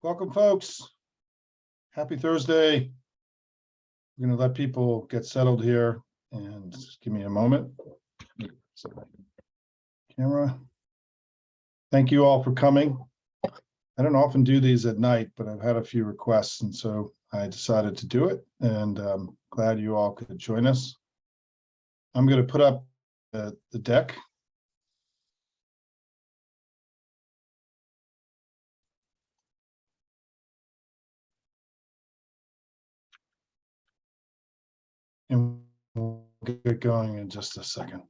Welcome, folks. Happy Thursday. We're going to let people get settled here and just give me a moment. Camera. Thank you all for coming. I don't often do these at night, but I've had a few requests, and so I decided to do it, and I'm glad you all could join us. I'm going to put up the deck. And we'll get going in just a second.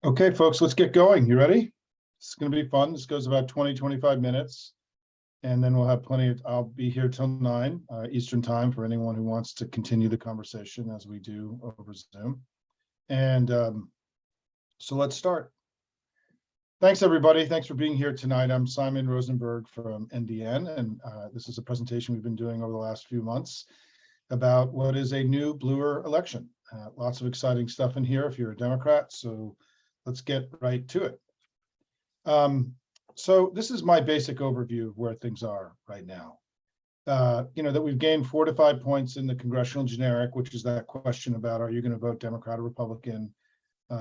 Okay, folks, let's get going. You ready? It's going to be fun. This goes about 20-25 minutes, and then we'll have plenty of, I'll be here till 9 Eastern time for anyone who wants to continue the conversation as we do over Zoom. And so let's start. Thanks, everybody. Thanks for being here tonight. I'm Simon Rosenberg from NDN, and this is a presentation we've been doing over the last few months about what is a new bluer election. Lots of exciting stuff in here if you're a Democrat, so let's get right to it. So this is my basic overview of where things are right now. That we've gained 4 to 5 points in the congressional generic, which is that question about, are you going to vote Democrat or Republican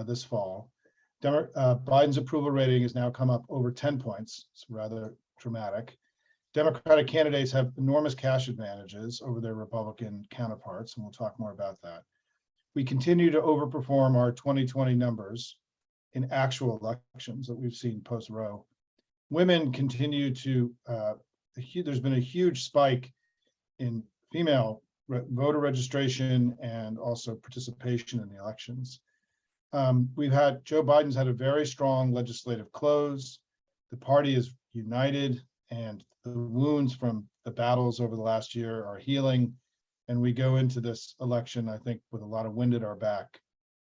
this fall? Biden's approval rating has now come up over 10 points. It's rather dramatic. Democratic candidates have enormous cash advantages over their Republican counterparts, and we'll talk more about that. We continue to overperform our 2020 numbers in actual elections that we've seen post-Roe. Women continue to, there's been a huge spike in female voter registration and also participation in the elections. Joe Biden's had a very strong legislative close. The party is united, and the wounds from the battles over the last year are healing. And we go into this election, I think, with a lot of wind at our back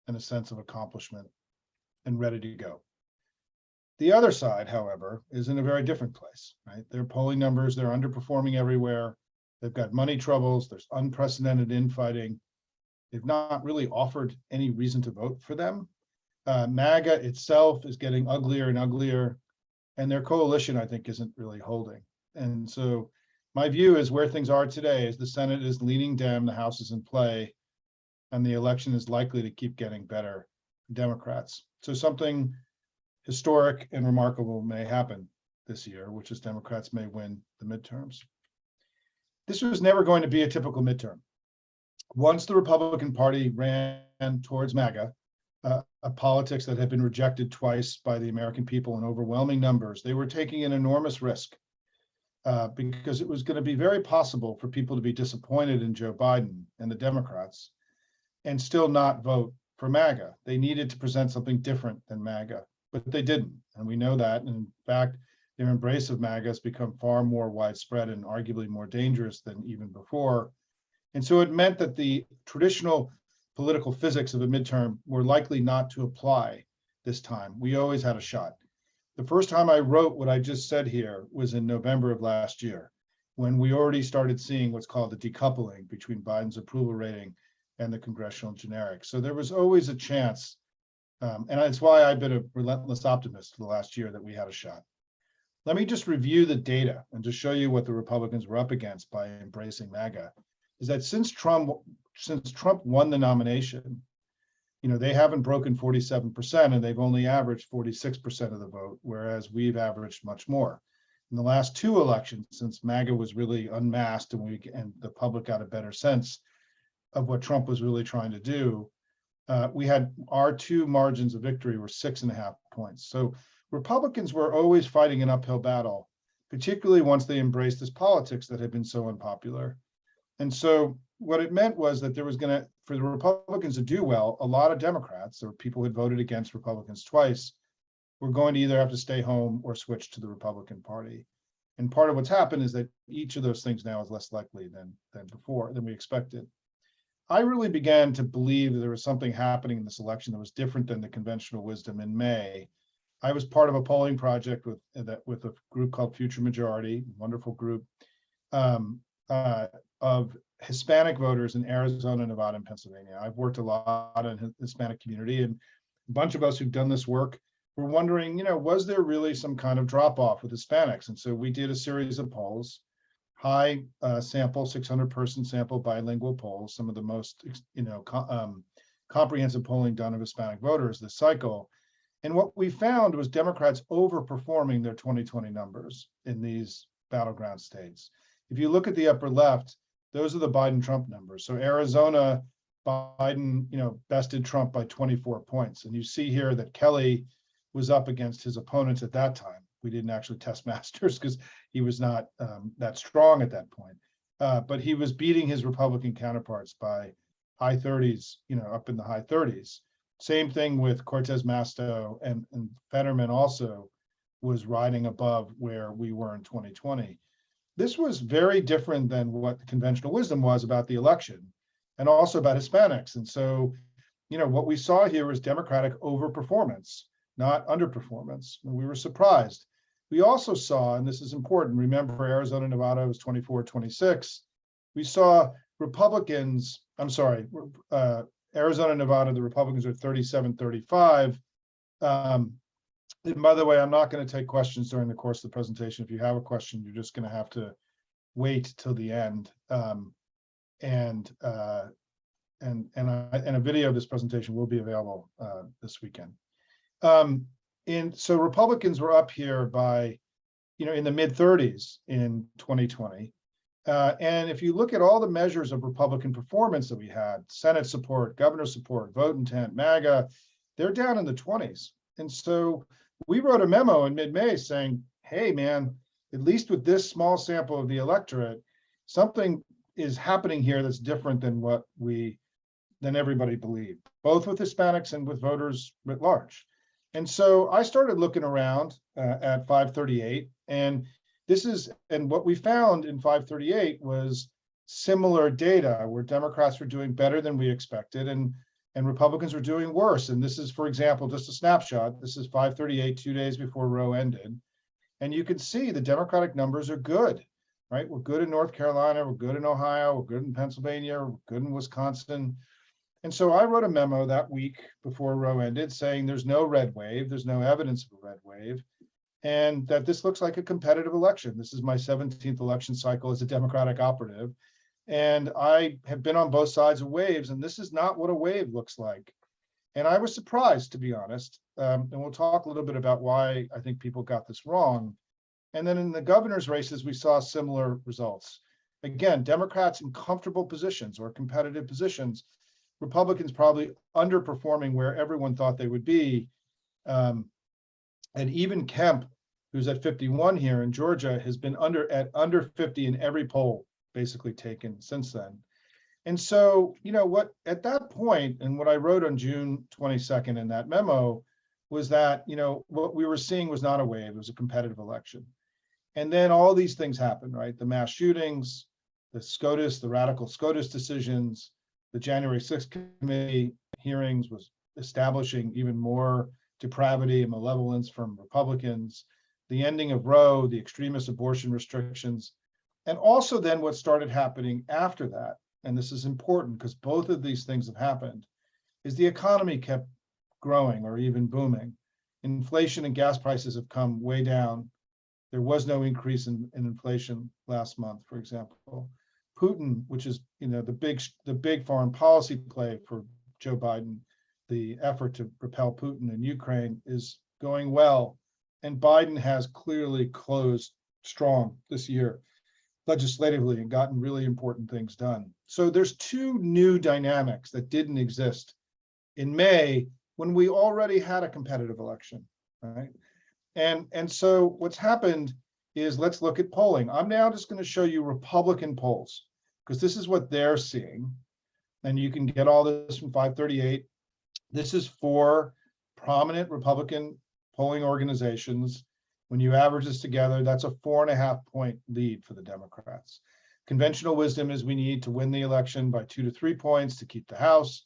and a sense of accomplishment and ready to go. The other side, however, is in a very different place, right? Their polling numbers, they're underperforming everywhere. They've got money troubles. There's unprecedented infighting. They've not really offered any reason to vote for them. MAGA itself is getting uglier and uglier, and their coalition, I think, isn't really holding. And so my view is where things are today is the Senate is leaning Dem, the House is in play, and the election is likely to keep getting better for Democrats. So something historic and remarkable may happen this year, which is Democrats may win the midterms. This was never going to be a typical midterm. Once the Republican Party ran towards MAGA, a politics that had been rejected twice by the American people in overwhelming numbers, they were taking an enormous risk because it was going to be very possible for people to be disappointed in Joe Biden and the Democrats and still not vote for MAGA. They needed to present something different than MAGA, but they didn't. And we know that. And in fact, their embrace of MAGA has become far more widespread and arguably more dangerous than even before. And so it meant that the traditional political physics of a midterm were likely not to apply this time. We always had a shot. The first time I wrote what I just said here was in November of last year, when we already started seeing what's called the decoupling between Biden's approval rating and the congressional generic. So there was always a chance, and that's why I've been a relentless optimist for the last year that we had a shot. Let me just review the data and just show you what the Republicans were up against by embracing MAGA. Is that since Trump won the nomination, they haven't broken 47%, and they've only averaged 46% of the vote, whereas we've averaged much more. In the last 2 elections, since MAGA was really unmasked and the public got a better sense of what Trump was really trying to do, we had our 2 margins of victory were 6.5 points. So Republicans were always fighting an uphill battle, particularly once they embraced this politics that had been so unpopular. And so what it meant was that there was going to, for the Republicans to do well, a lot of Democrats, or people who had voted against Republicans twice, were going to either have to stay home or switch to the Republican Party. And part of what's happened is that each of those things now is less likely than before, than we expected. I really began to believe that there was something happening in this election that was different than the conventional wisdom in May. I was part of a polling project with a group called Future Majority, wonderful group, of Hispanic voters in Arizona, Nevada, and Pennsylvania. I've worked a lot in the Hispanic community, and a bunch of us who've done this work were wondering, was there really some kind of drop off with Hispanics? And so we did a series of polls, high sample, 600-person sample, bilingual polls, some of the most, comprehensive polling done of Hispanic voters this cycle. And what we found was Democrats overperforming their 2020 numbers in these battleground states. If you look at the upper left, those are the Biden-Trump numbers. So Arizona, Biden, bested Trump by 24 points. And you see here that Kelly was up against his opponents at that time. We didn't actually test Masters because he was not that strong at that point. But he was beating his Republican counterparts by high 30s, up in the high 30s. Same thing with Cortez Masto, and Fetterman also was riding above where we were in 2020. This was very different than what the conventional wisdom was about the election and also about Hispanics. And so, what we saw here was Democratic overperformance, not underperformance. We were surprised. We also saw, and this is important, remember Arizona, Nevada was 24-26. We saw Republicans, Arizona, Nevada, the Republicans are 37-35. And by the way, I'm not going to take questions during the course of the presentation. If you have a question, you're just going to have to wait till the end. And a video of this presentation will be available this weekend. And so Republicans were up here by, in the mid 30s in 2020. And if you look at all the measures of Republican performance that we had, Senate support, governor support, vote intent, MAGA, they're down in the 20s. And so we wrote a memo in mid-May saying, hey, man, at least with this small sample of the electorate, something is happening here that's different than than everybody believed, both with Hispanics and with voters writ large. And so I started looking around at 538, and what we found in 538 was similar data where Democrats were doing better than we expected, and Republicans were doing worse. And this is, for example, just a snapshot. This is 538, 2 days before Roe ended. And you can see the Democratic numbers are good, right? We're good in North Carolina, we're good in Ohio, we're good in Pennsylvania, we're good in Wisconsin. And so I wrote a memo that week before Roe ended saying there's no red wave, there's no evidence of a red wave, and that this looks like a competitive election. This is my 17th election cycle as a Democratic operative. And I have been on both sides of waves, and this is not what a wave looks like. And I was surprised, to be honest. And we'll talk a little bit about why I think people got this wrong. And then in the governor's races, we saw similar results. Again, Democrats in comfortable positions or competitive positions, Republicans probably underperforming where everyone thought they would be. And even Kemp, who's at 51 here in Georgia, has been under 50 in every poll basically taken since then. And so, what at that point, and what I wrote on June 22nd in that memo was that, what we were seeing was not a wave, it was a competitive election. And then all these things happened, right? The mass shootings, the radical SCOTUS decisions, the January 6th committee hearings was establishing even more depravity and malevolence from Republicans, the ending of Roe, the extremist abortion restrictions, and also then what started happening after that, and this is important because both of these things have happened, is the economy kept growing or even booming. Inflation and gas prices have come way down. There was no increase in inflation last month, for example. Putin, which is the big foreign policy play for Joe Biden, the effort to repel Putin in Ukraine is going well. And Biden has clearly closed strong this year legislatively and gotten really important things done. So there's two new dynamics that didn't exist in May when we already had a competitive election, right? And so what's happened is, let's look at polling. I'm now just going to show you Republican polls because this is what they're seeing. And you can get all this from 538. This is for prominent Republican polling organizations When you average this together, that's a 4.5 point lead for the Democrats. Conventional wisdom is we need to win the election by 2 to 3 points to keep the House.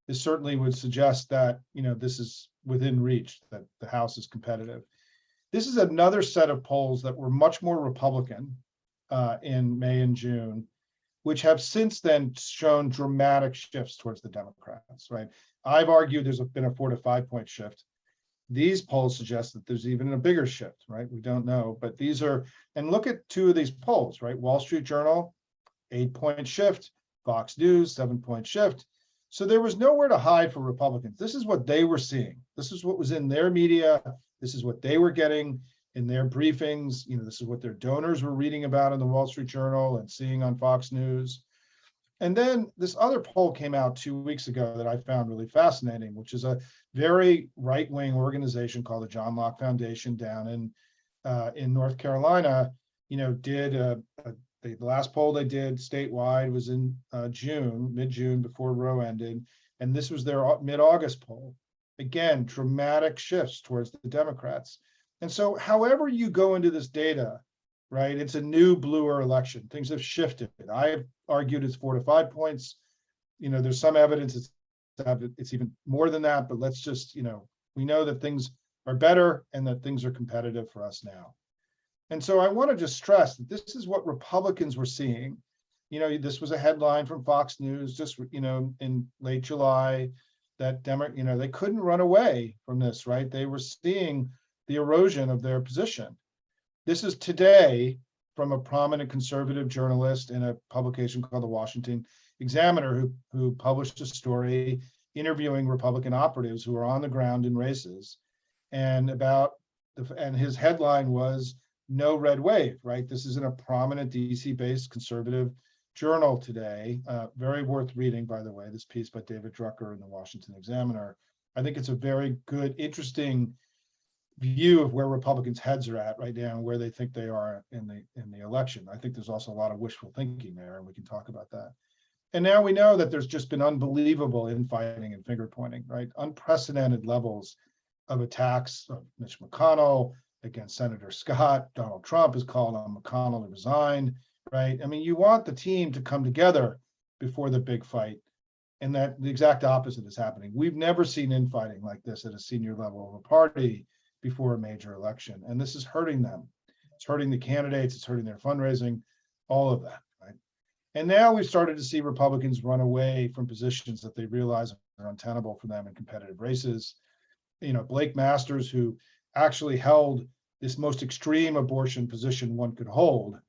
This certainly would suggest that, this is within reach, that the House is competitive. This is another set of polls that were much more Republican in May and June, which have since then shown dramatic shifts towards the Democrats, right? I've argued there's been a 4 to 5 point shift. These polls suggest that there's even a bigger shift, right? We don't know, but these are, and look at two of these polls, right? Wall Street Journal, 8 point shift, Fox News, 7 point shift. So there was nowhere to hide for Republicans. This is what they were seeing. This is what was in their media. This is what they were getting in their briefings. This is what their donors were reading about in the Wall Street Journal and seeing on Fox News. And then this other poll came out 2 weeks ago that I found really fascinating, which is a very right-wing organization called the John Locke Foundation down in North Carolina. Did the last poll they did statewide was in mid-June, before Roe ended, and this was their mid-August poll. Again, dramatic shifts towards the Democrats. And so however you go into this data, right, it's a new bluer election. Things have shifted. I've argued it's 4 to 5 points. There's some evidence it's even more than that, but let's just, we know that things are better and that things are competitive for us now. And so I want to just stress that this is what Republicans were seeing. This was a headline from Fox News just, in late July, that they couldn't run away from this, right? They were seeing the erosion of their position. This is today from a prominent conservative journalist in a publication called the Washington Examiner, who published a story interviewing Republican operatives who are on the ground in races, and his headline was "No Red Wave," right? This is in a prominent DC-based conservative journal today. Very worth reading, by the way, this piece by David Drucker in the Washington Examiner. I think it's a very good, interesting view of where Republicans' heads are at right now and where they think they are in the election. I think there's also a lot of wishful thinking there, and we can talk about that. And now we know that there's just been unbelievable infighting and finger pointing, right? Unprecedented levels of attacks of Mitch McConnell against Senator Scott. Donald Trump has called on McConnell to resign, right? I mean, you want the team to come together before the big fight, and that the exact opposite is happening. We've never seen infighting like this at a senior level of a party before a major election, and this is hurting them. It's hurting the candidates, it's hurting their fundraising, all of that, right? And now we've started to see Republicans run away from positions that they realize are untenable for them in competitive races. Blake Masters, who actually held this most extreme abortion position one could hold,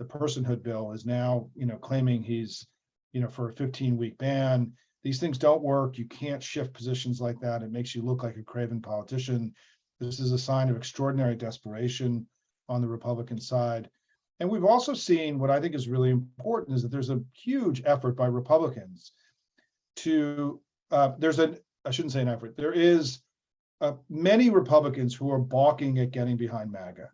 the personhood bill, is now, claiming he's, for a 15-week ban. These things don't work. You can't shift positions like that. It makes you look like a craven politician. This is a sign of extraordinary desperation on the Republican side. And we've also seen what I think is really important is that there's a huge effort by Republicans to, I shouldn't say an effort, there is many Republicans who are balking at getting behind MAGA.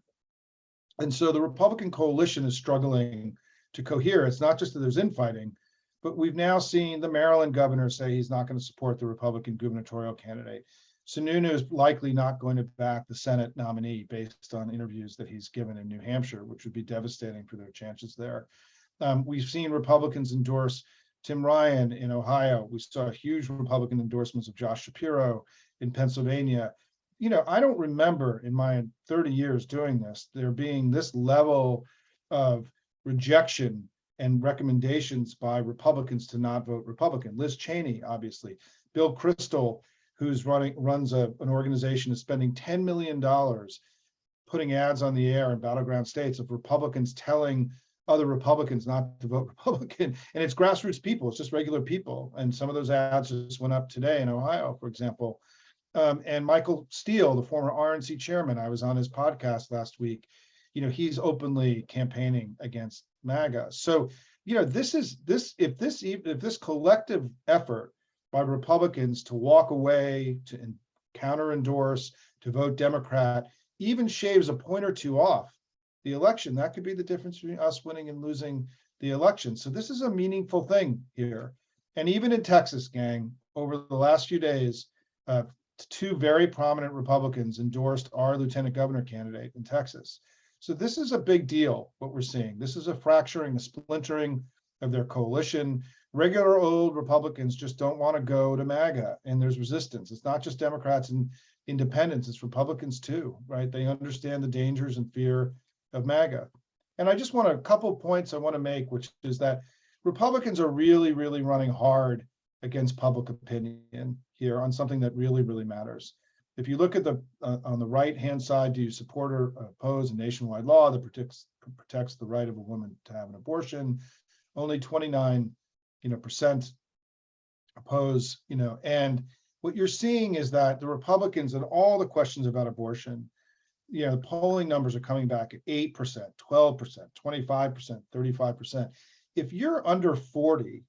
And so the Republican coalition is struggling to cohere. It's not just that there's infighting, but we've now seen the Maryland governor say he's not going to support the Republican gubernatorial candidate. Sununu is likely not going to back the Senate nominee based on interviews that he's given in New Hampshire, which would be devastating for their chances there. We've seen Republicans endorse Tim Ryan in Ohio. We saw huge Republican endorsements of Josh Shapiro in Pennsylvania. I don't remember in my 30 years doing this, there being this level of rejection and recommendations by Republicans to not vote Republican. Liz Cheney, obviously. Bill Kristol, who's runs an organization, is spending $10 million putting ads on the air in battleground states of Republicans telling other Republicans not to vote Republican. And it's grassroots people, it's just regular people. And some of those ads just went up today in Ohio, for example. And Michael Steele, the former RNC chairman, I was on his podcast last week, he's openly campaigning against MAGA. So, if this collective effort by Republicans to walk away, to counter endorse, to vote Democrat, even shaves a point or two off the election, that could be the difference between us winning and losing the election. So this is a meaningful thing here. And even in Texas, gang, over the last few days, two very prominent Republicans endorsed our lieutenant governor candidate in Texas. So this is a big deal, what we're seeing. This is a fracturing, a splintering of their coalition. Regular old Republicans just don't want to go to MAGA, and there's resistance. It's not just Democrats and independents, it's Republicans too, right? They understand the dangers and fear of MAGA. And I just want a couple points I want to make, which is that Republicans are really, really running hard against public opinion here on something that really, really matters. If you look at the on the right-hand side, do you support or oppose a nationwide law that protects the right of a woman to have an abortion? Only 29% oppose, and what you're seeing is that the Republicans and all the questions about abortion, the polling numbers are coming back at 8%, 12%, 25%, 35%. If you're under 40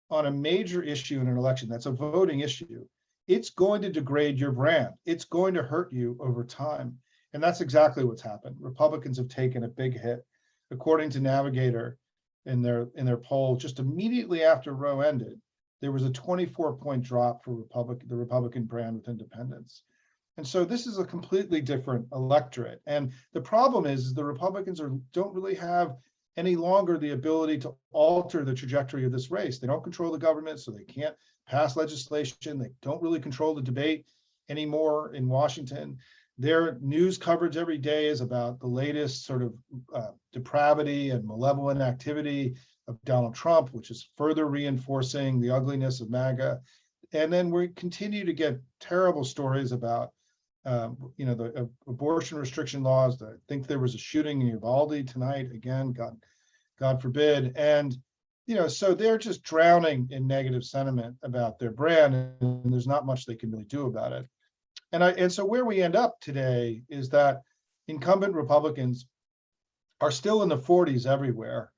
on a major issue in an election, that's a voting issue, it's going to degrade your brand. It's going to hurt you over time. And that's exactly what's happened. Republicans have taken a big hit. According to Navigator, in their poll, just immediately after Roe ended, there was a 24-point drop for the Republican brand with independents. And so this is a completely different electorate. And the problem is the Republicans don't really have any longer the ability to alter the trajectory of this race. They don't control the government, so they can't pass legislation. They don't really control the debate anymore in Washington. Their news coverage every day is about the latest sort of depravity and malevolent activity of Donald Trump, which is further reinforcing the ugliness of MAGA. And then we continue to get terrible stories about, the abortion restriction laws. I think there was a shooting in Uvalde tonight. Again, God forbid. And so they're just drowning in negative sentiment about their brand, and there's not much they can really do about it. And so where we end up today is that incumbent Republicans are still in the 40s everywhere.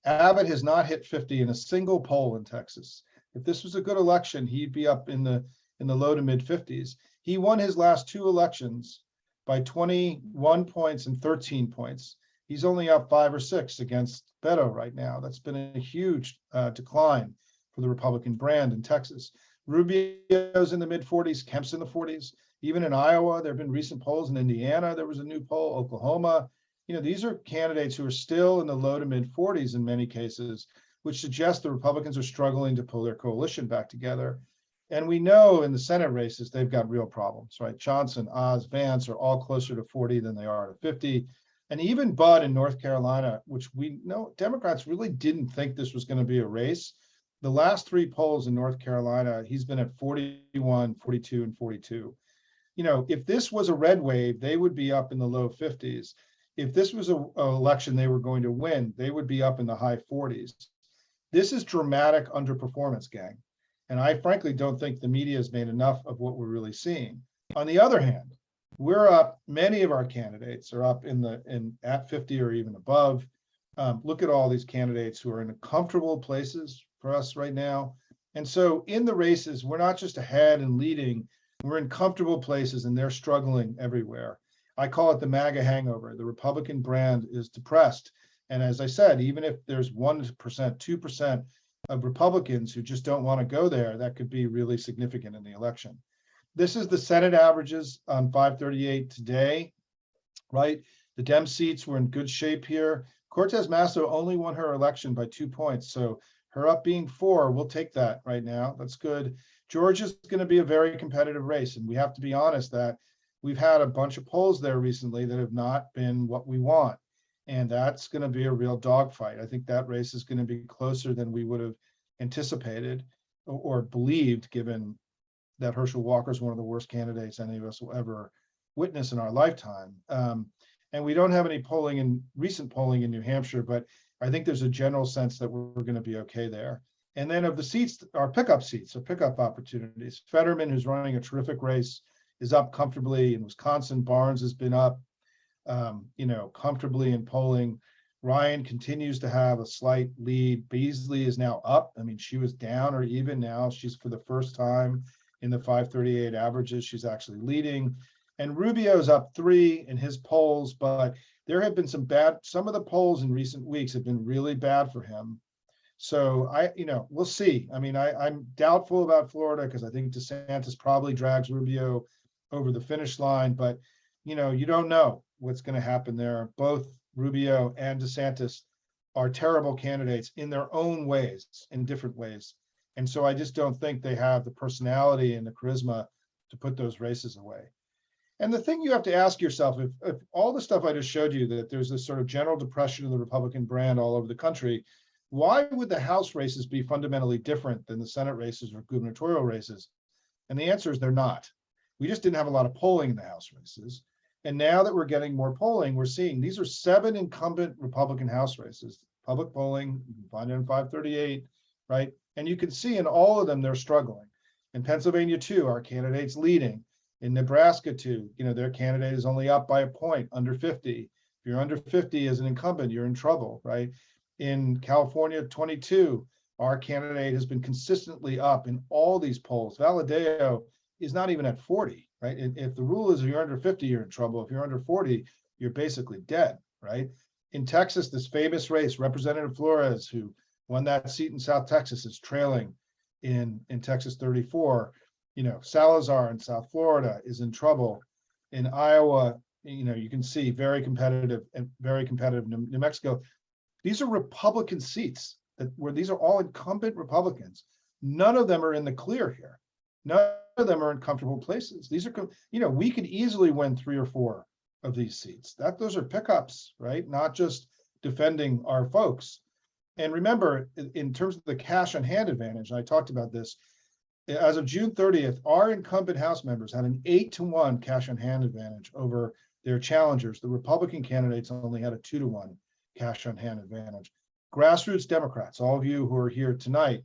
Abbott has not hit 50 in a single poll in Texas. If this was a good election, he'd be up in the low to mid 50s. He won his last two elections by 21 points and 13 points. He's only up 5 or 6 against Beto right now. That's been a huge decline for the Republican brand in Texas. Rubio's in the mid 40s, Kemp's in the 40s. Even in Iowa, there have been recent polls. In Indiana, there was a new poll. Oklahoma, these are candidates who are still in the low to mid 40s in many cases, which suggests the Republicans are struggling to pull their coalition back together. And we know in the Senate races, they've got real problems, right? Johnson, Oz, Vance are all closer to 40 than they are to 50. And even Budd in North Carolina, which we know Democrats really didn't think this was going to be a race. The last 3 polls in North Carolina, he's been at 41, 42, and 42. If this was a red wave, they would be up in the low 50s. If this was an election they were going to win, they would be up in the high 40s. This is dramatic underperformance, gang. And I frankly don't think the media has made enough of what we're really seeing. On the other hand, we're up, many of our candidates are up at 50 or even above. Look at all these candidates who are in comfortable places for us right now. And so in the races, we're not just ahead and leading, we're in comfortable places and they're struggling everywhere. I call it the MAGA hangover. The Republican brand is depressed. And as I said, even if there's 1%, 2% of Republicans who just don't want to go there, that could be really significant in the election. This is the Senate averages on 538 today, right? The Dem seats were in good shape here. Cortez Masto only won her election by 2 points. So her up being 4, we'll take that right now. That's good. Georgia's going to be a very competitive race. And we have to be honest that we've had a bunch of polls there recently that have not been what we want. And that's going to be a real dogfight. I think that race is going to be closer than we would have anticipated or believed, given that Herschel Walker is one of the worst candidates any of us will ever witness in our lifetime. And we don't have any recent polling in New Hampshire, but I think there's a general sense that we're going to be okay there. And then of the seats, our pickup seats, or pickup opportunities, Fetterman, who's running a terrific race, is up comfortably. In Wisconsin, Barnes has been up, comfortably in polling. Ryan continues to have a slight lead. Beasley is now up. I mean, she was down or even now. She's for the first time in the 538 averages. She's actually leading. And Rubio's up 3 in his polls, but there have been some of the polls in recent weeks have been really bad for him. So we'll see. I mean, I'm doubtful about Florida because I think DeSantis probably drags Rubio over the finish line, but you don't know what's going to happen there. Both Rubio and DeSantis are terrible candidates in their own ways, in different ways. And so I just don't think they have the personality and the charisma to put those races away. And the thing you have to ask yourself, if all the stuff I just showed you, that there's this sort of general depression of the Republican brand all over the country, why would the House races be fundamentally different than the Senate races or gubernatorial races? And the answer is they're not. We just didn't have a lot of polling in the House races. And now that we're getting more polling, we're seeing these are 7 incumbent Republican House races. Public polling, you can find it in 538, right? And you can see in all of them, they're struggling. In Pennsylvania, too, our candidate's leading. In Nebraska, too, their candidate is only up by a point, under 50. If you're under 50 as an incumbent, you're in trouble, right? In California, 22, our candidate has been consistently up in all these polls. Valadeo is not even at 40, right? If the rule is if you're under 50, you're in trouble. If you're under 40, you're basically dead, right? In Texas, this famous race, Representative Flores, who won that seat in South Texas, is trailing in Texas 34. Salazar in South Florida is in trouble. In Iowa, you can see very competitive New Mexico. These are Republican seats where these are all incumbent Republicans. None of them are in the clear here. None of them are in comfortable places. These are, we could easily win 3 or 4 of these seats. Those are pickups, right? Not just defending our folks. And remember, in terms of the cash on hand advantage, I talked about this, as of June 30th, our incumbent House members had an 8-to-1 cash on hand advantage over their challengers. The Republican candidates only had a 2-to-1 cash on hand advantage. Grassroots Democrats, all of you who are here tonight,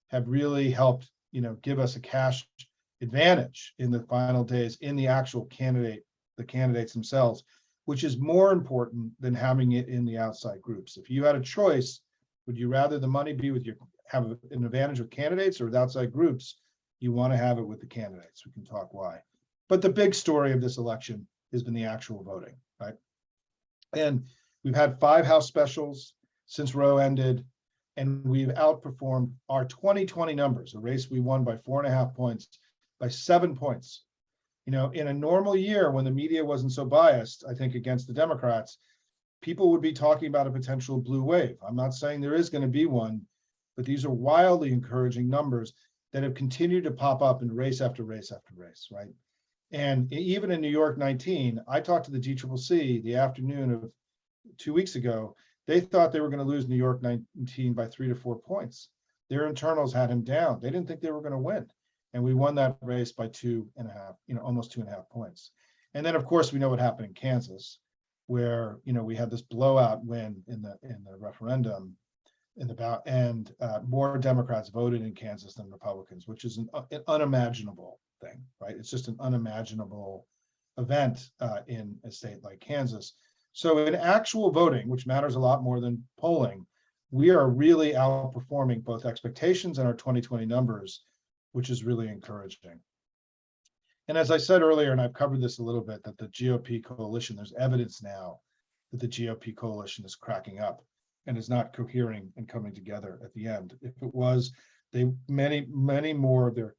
have really helped, give us a cash advantage in the final days in the actual the candidates themselves, which is more important than having it in the outside groups. If you had a choice, would you rather the money be have an advantage with candidates or with outside groups? You want to have it with the candidates. We can talk why. But the big story of this election has been the actual voting, right? And we've had 5 House specials since Roe ended, and we've outperformed our 2020 numbers, a race we won by 4.5 points, by 7 points. In a normal year when the media wasn't so biased, I think, against the Democrats, people would be talking about a potential blue wave. I'm not saying there is going to be one, but these are wildly encouraging numbers that have continued to pop up in race after race after race, right? And even in New York 19, I talked to the GCCC the afternoon of 2 weeks ago. They thought they were going to lose New York 19 by 3 to 4 points. Their internals had him down. They didn't think they were going to win. And we won that race by 2.5, almost 2.5 points. And then, of course, we know what happened in Kansas, where, we had this blowout win in the referendum and more Democrats voted in Kansas than Republicans, which is an unimaginable thing, right? It's just an unimaginable event in a state like Kansas. So in actual voting, which matters a lot more than polling, we are really outperforming both expectations and our 2020 numbers, which is really encouraging. And as I said earlier, and I've covered this a little bit, that the GOP coalition, there's evidence now that the GOP coalition is cracking up and is not cohering and coming together at the end. If it was, many more of their,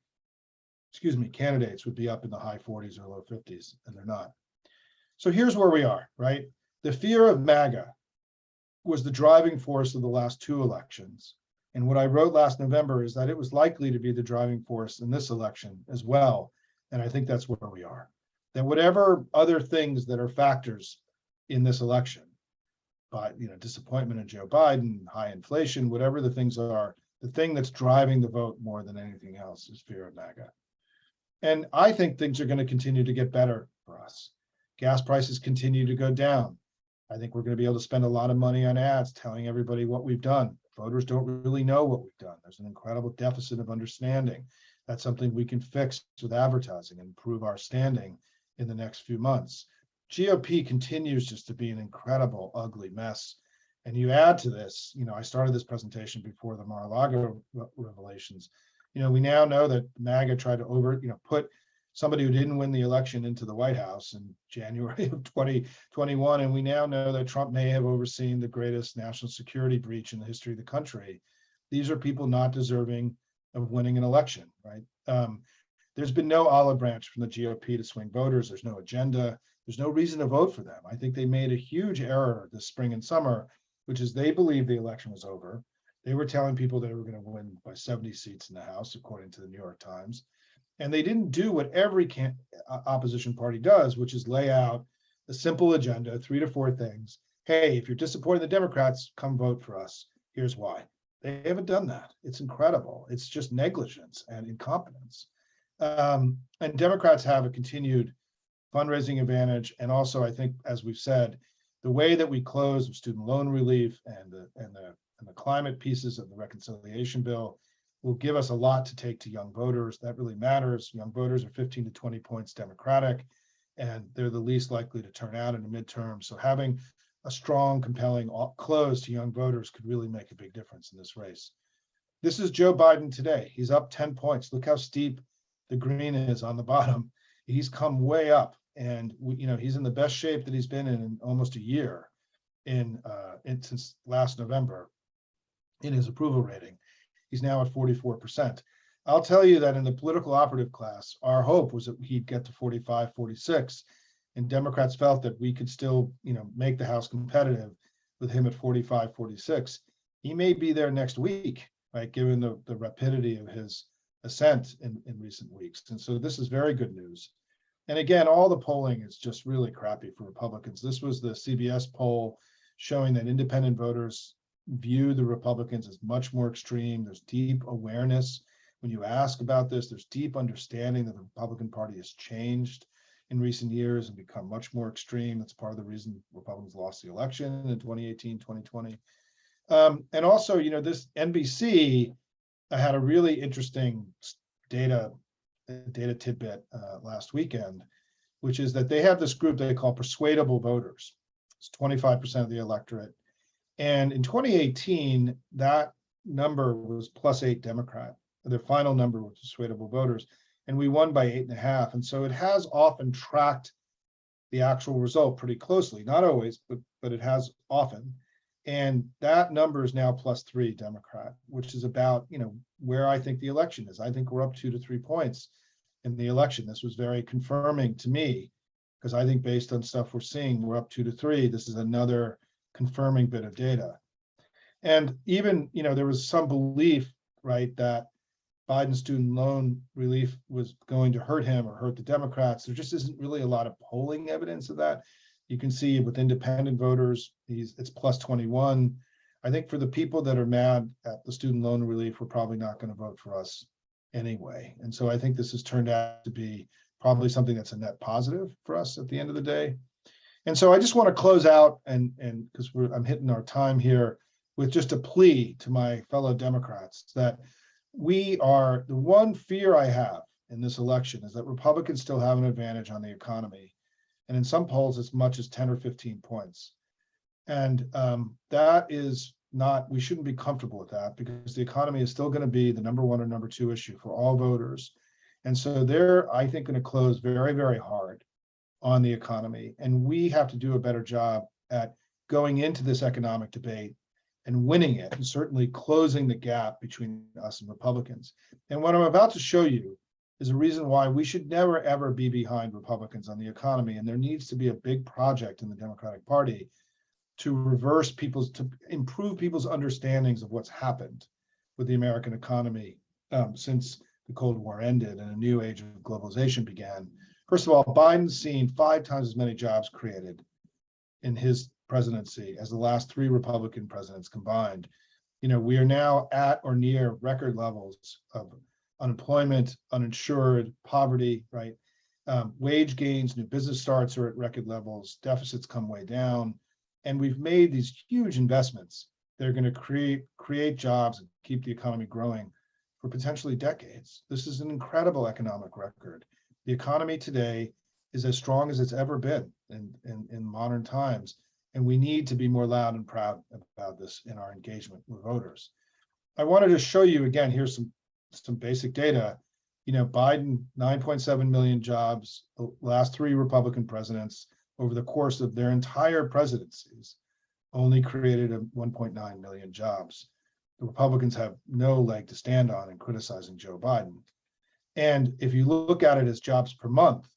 candidates would be up in the high 40s or low 50s, and they're not. So here's where we are, right? The fear of MAGA was the driving force of the last 2 elections. And what I wrote last November is that it was likely to be the driving force in this election as well. And I think that's where we are. That whatever other things that are factors in this election, but disappointment in Joe Biden, high inflation, whatever the things are, the thing that's driving the vote more than anything else is fear of MAGA. And I think things are going to continue to get better for us. Gas prices continue to go down. I think we're going to be able to spend a lot of money on ads telling everybody what we've done. Voters don't really know what we've done. There's an incredible deficit of understanding. That's something we can fix with advertising and improve our standing in the next few months. GOP continues just to be an incredible, ugly mess. And you add to this, I started this presentation before the Mar-a-Lago revelations. We now know that MAGA tried to put somebody who didn't win the election into the White House in January of 2021. And we now know that Trump may have overseen the greatest national security breach in the history of the country. These are people not deserving of winning an election, right? There's been no olive branch from the GOP to swing voters. There's no agenda. There's no reason to vote for them. I think they made a huge error this spring and summer, which is they believed the election was over. They were telling people they were going to win by 70 seats in the House, according to the New York Times. And they didn't do what every opposition party does, which is lay out a simple agenda, 3 to 4 things. Hey, if you're disappointed in the Democrats, come vote for us. Here's why. They haven't done that. It's incredible. It's just negligence and incompetence. And Democrats have a continued fundraising advantage. And also, I think, as we've said, the way that we close with student loan relief and the climate pieces of the reconciliation bill will give us a lot to take to young voters. That really matters. Young voters are 15 to 20 points Democratic, and they're the least likely to turn out in the midterm. So having a strong, compelling close to young voters could really make a big difference in this race. This is Joe Biden today. He's up 10 points. Look how steep the green is on the bottom. He's come way up, and he's in the best shape that he's been in almost a year since last November in his approval rating. He's now at 44%. I'll tell you that in the political operative class, our hope was that he'd get to 45, 46. And Democrats felt that we could still, make the House competitive with him at 45, 46. He may be there next week, right, given the rapidity of his ascent in recent weeks. And so this is very good news. And again, all the polling is just really crappy for Republicans. This was the CBS poll showing that independent voters view the Republicans as much more extreme. There's deep awareness. When you ask about this, there's deep understanding that the Republican Party has changed in recent years and become much more extreme. That's part of the reason Republicans lost the election in 2018, 2020. And also, this NBC had a really interesting data tidbit last weekend, which is that they have this group they call persuadable voters. It's 25% of the electorate. And in 2018, that number was +8 Democrat. The final number was persuadable voters, and we won by 8.5. And so it has often tracked the actual result pretty closely. Not always, but it has often. And that number is now +3 Democrat, which is about, where I think the election is. I think we're up 2 to 3 points in the election. This was very confirming to me, because I think based on stuff we're seeing, we're up 2 to 3. This is another confirming bit of data. And even, there was some belief, right, that Biden's student loan relief was going to hurt him or hurt the Democrats. There just isn't really a lot of polling evidence of that. You can see with independent voters, it's +21. I think for the people that are mad at the student loan relief, we're probably not going to vote for us anyway. And so I think this has turned out to be probably something that's a net positive for us at the end of the day. And so I just want to close out, and because I'm hitting our time here, with just a plea to my fellow Democrats that the one fear I have in this election is that Republicans still have an advantage on the economy. And in some polls, as much as 10 or 15 points. And that is not, we shouldn't be comfortable with that, because the economy is still going to be the number 1 or number 2 issue for all voters. And so they're, I think, going to close very, very hard on the economy. And we have to do a better job at going into this economic debate and winning it, and certainly closing the gap between us and Republicans. And what I'm about to show you is a reason why we should never, ever be behind Republicans on the economy. And there needs to be a big project in the Democratic Party to improve people's understandings of what's happened with the American economy since the Cold War ended and a new age of globalization began. First of all, Biden's seen 5 times as many jobs created in his presidency as the last 3 Republican presidents combined. We are now at or near record levels of unemployment, uninsured, poverty, right? Wage gains, new business starts are at record levels, deficits come way down. And we've made these huge investments. They're going to create jobs and keep the economy growing for potentially decades. This is an incredible economic record. The economy today is as strong as it's ever been in modern times. And we need to be more loud and proud about this in our engagement with voters. I wanted to show you again, here's some basic data. Biden, 9.7 million jobs, the last 3 Republican presidents over the course of their entire presidencies only created 1.9 million jobs. the Republicans have no leg to stand on in criticizing Joe Biden. And if you look at it as jobs per month,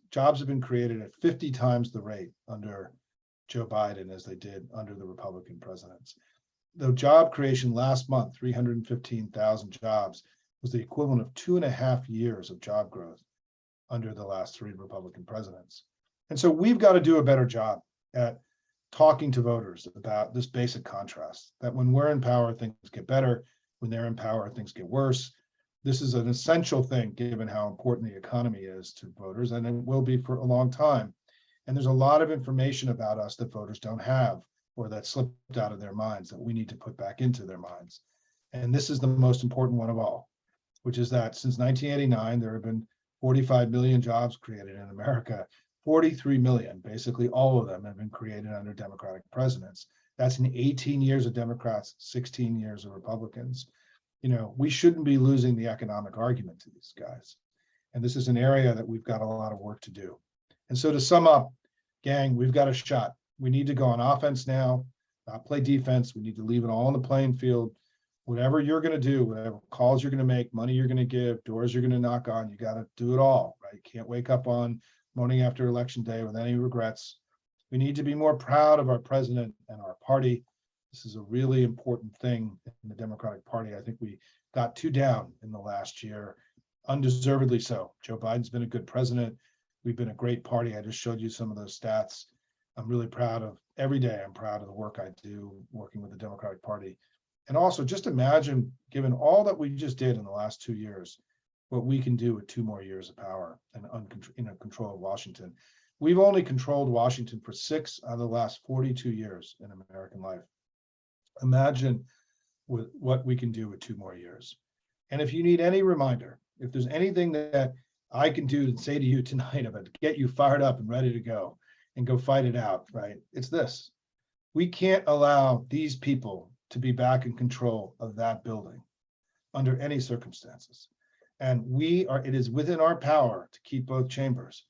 jobs have been created at 50 times the rate under Joe Biden as they did under the Republican presidents. The job creation last month, 315,000 jobs, was the equivalent of 2.5 years of job growth under the last 3 Republican presidents. And so we've got to do a better job at talking to voters about this basic contrast, that when we're in power, things get better. When they're in power, things get worse. This is an essential thing, given how important the economy is to voters, and it will be for a long time. And there's a lot of information about us that voters don't have, or that slipped out of their minds, that we need to put back into their minds. And this is the most important one of all, which is that since 1989, there have been 45 million jobs created in America. 43 million, basically all of them, have been created under Democratic presidents. That's in 18 years of Democrats, 16 years of Republicans. We shouldn't be losing the economic argument to these guys. And this is an area that we've got a lot of work to do. And so to sum up, gang, we've got a shot. We need to go on offense now, not play defense. We need to leave it all on the playing field. Whatever you're going to do, whatever calls you're going to make, money you're going to give, doors you're going to knock on, you got to do it all, right? You can't wake up on morning after election day with any regrets. We need to be more proud of our president and our party. This is a really important thing in the Democratic Party. I think we got too down in the last year, undeservedly so. Joe Biden's been a good president. We've been a great party. I just showed you some of those stats. I'm really proud of every day. I'm proud of the work I do working with the Democratic Party. And also just imagine, given all that we just did in the last 2 years, what we can do with 2 more years of power and control of Washington. We've only controlled Washington for 6 out of the last 42 years in American life. Imagine with what we can do with 2 more years. And if you need any reminder, if there's anything that I can do to say to you tonight about to get you fired up and ready to go and go fight it out, right? It's this. We can't allow these people to be back in control of that building under any circumstances. And it is within our power to keep both chambers.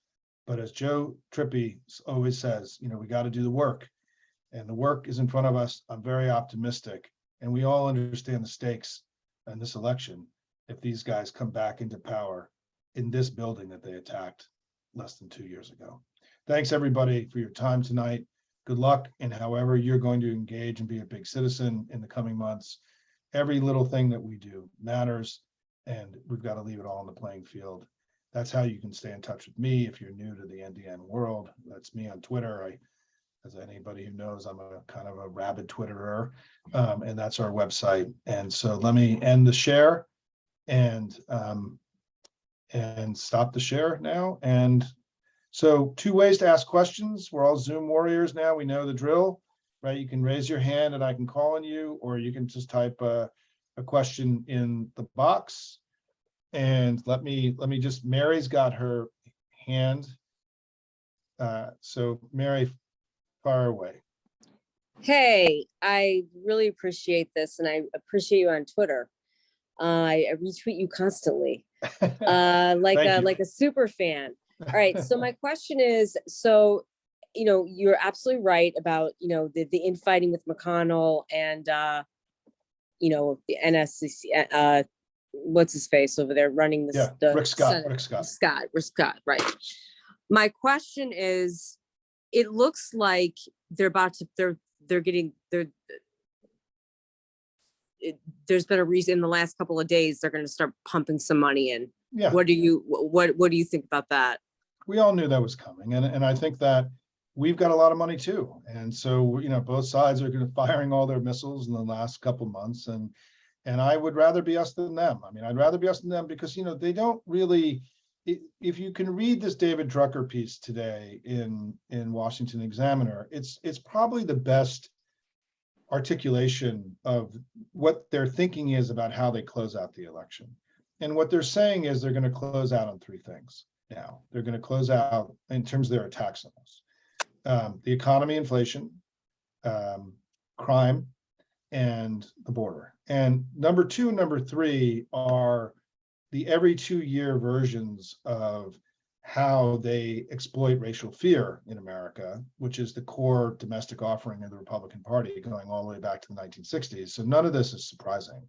But as Joe Trippi always says, we got to do the work. And the work is in front of us. I'm very optimistic. And we all understand the stakes in this election if these guys come back into power in this building that they attacked less than 2 years ago. Thanks, everybody, for your time tonight. Good luck in however you're going to engage and be a big citizen in the coming months. Every little thing that we do matters, and we've got to leave it all on the playing field. That's how you can stay in touch with me if you're new to the NDN world. That's me on Twitter. As anybody who knows, I'm a kind of a rabid Twitterer, and that's our website. And so let me end the share and stop the share now. And so 2 ways to ask questions. We're all Zoom warriors now. We know the drill, right? You can raise your hand and I can call on you, or you can just type a question in the box. And let me just, Mary's got her hand. So Mary, fire away. Hey, I really appreciate this, and I appreciate you on Twitter. I retweet you constantly, like a super fan. All right, so my question is, you're absolutely right about the infighting with McConnell and the NSCC. What's his face over there running this? Yeah, Rick Scott. Rick Scott, right. My question is, it looks like there's been a reason in the last couple of days they're going to start pumping some money in. Yeah. What do you think about that? We all knew that was coming, and I think that we've got a lot of money too. And so both sides are going to firing all their missiles in the last couple months, and I would rather be us than them. I mean, I'd rather be us than them because they don't really. If you can read this David Drucker piece today in Washington Examiner, it's probably the best articulation of what their thinking is about how they close out the election. And what they're saying is they're going to close out on 3 things now. They're going to close out in terms of their attack zones. The economy, inflation, crime, and the border. And number 2 and number 3 are the every 2-year versions of how they exploit racial fear in America, which is the core domestic offering of the Republican Party going all the way back to the 1960s. So none of this is surprising.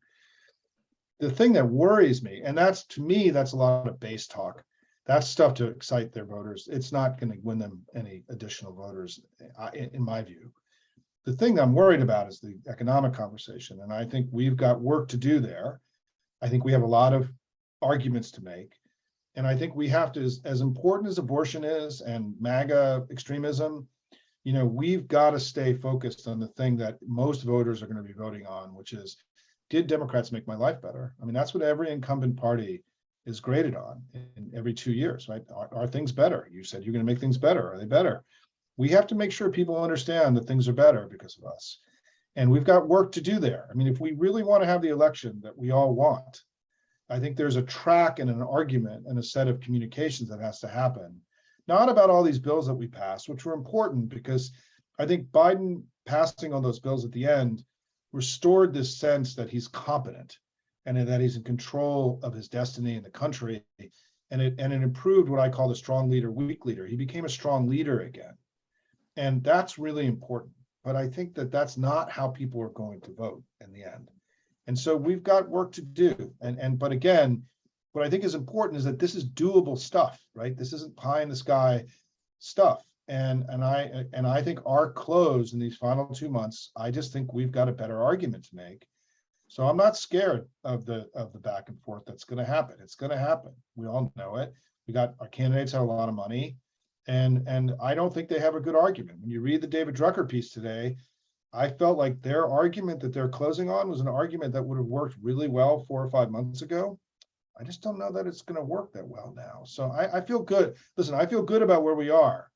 The thing that worries me, and that's, to me, that's a lot of base talk. That's stuff to excite their voters. It's not going to win them any additional voters, in my view. The thing that I'm worried about is the economic conversation. And I think we've got work to do there. I think we have a lot of arguments to make. And I think we have to, as important as abortion is and MAGA extremism, we've got to stay focused on the thing that most voters are going to be voting on, which is, did Democrats make my life better? I mean, that's what every incumbent party is graded on in every 2 years, right? Are things better? You said you're going to make things better. Are they better? We have to make sure people understand that things are better because of us. And we've got work to do there. I mean, if we really want to have the election that we all want, I think there's a track and an argument and a set of communications that has to happen, not about all these bills that we passed, which were important because I think Biden passing on those bills at the end restored this sense that he's competent and that he's in control of his destiny in the country. And it improved what I call the strong leader, weak leader. He became a strong leader again. And that's really important. But I think that that's not how people are going to vote in the end. And so we've got work to do. But again, what I think is important is that this is doable stuff, right? This isn't pie in the sky stuff. And I think our close in these final 2 months, I just think we've got a better argument to make. So I'm not scared of the back and forth that's going to happen. It's going to happen. We all know it. Our candidates have a lot of money, and I don't think they have a good argument. When you read the David Drucker piece today, I felt like their argument that they're closing on was an argument that would have worked really well 4 or 5 months ago. I just don't know that it's going to work that well now. So I feel good. Listen, I feel good about where we are.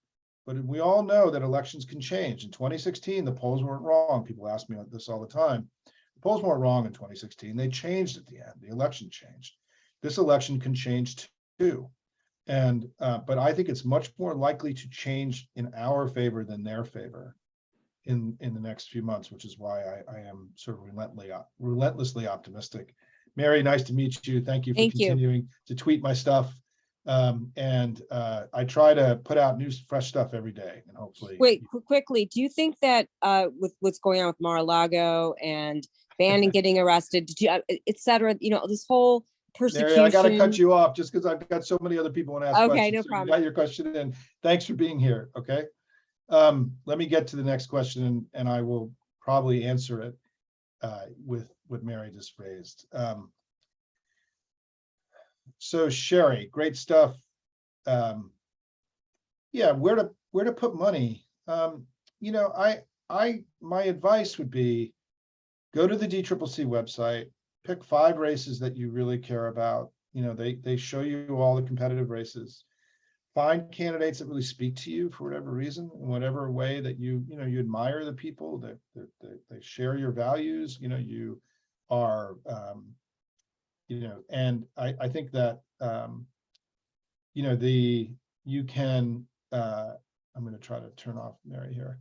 But we all know that elections can change. In 2016, the polls weren't wrong. People ask me this all the time. The polls weren't wrong in 2016. They changed at the end. The election changed. This election can change too. But I think it's much more likely to change in our favor than their favor in the next few months, which is why I am sort of relentlessly optimistic. Mary, nice to meet you. Thank you for continuing to tweet my stuff. I try to put out new, fresh stuff every day, and hopefully. Wait, quickly, do you think that with what's going on with Mar-a-Lago and Bannon getting arrested, did you, et cetera, this whole persecution? Mary, I got to cut you off just because I've got so many other people want to ask questions. Okay, no problem. You got your question in. Thanks for being here. Okay. Let me get to the next question, and I will probably answer it with what Mary just raised. So Sherry, great stuff. Yeah, where to put money? My advice would be go to the DCCC website, pick 5 races that you really care about. They show you all the competitive races. Find candidates that really speak to you for whatever reason, in whatever way that you admire the people that they share your values. You are. And I think that, you can, I'm going to try to turn off Mary here.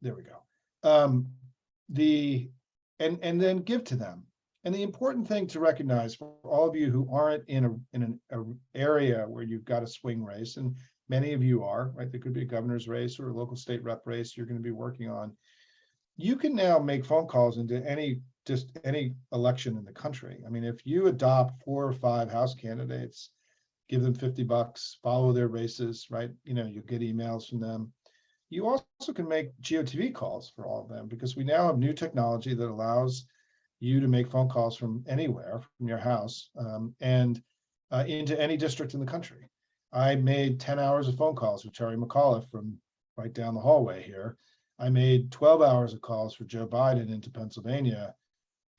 There we go. And then give to them. And the important thing to recognize for all of you who aren't in an area where you've got a swing race, and many of you are, right? There could be a governor's race or a local state rep race you're going to be working on. You can now make phone calls into any election in the country. I mean, if you adopt 4 or 5 House candidates, give them $50, follow their races, right? You get emails from them. You also can make GOTV calls for all of them, because we now have new technology that allows you to make phone calls from anywhere, from your house, and into any district in the country. I made 10 hours of phone calls with Terry McAuliffe from right down the hallway here. I made 12 hours of calls for Joe Biden into Pennsylvania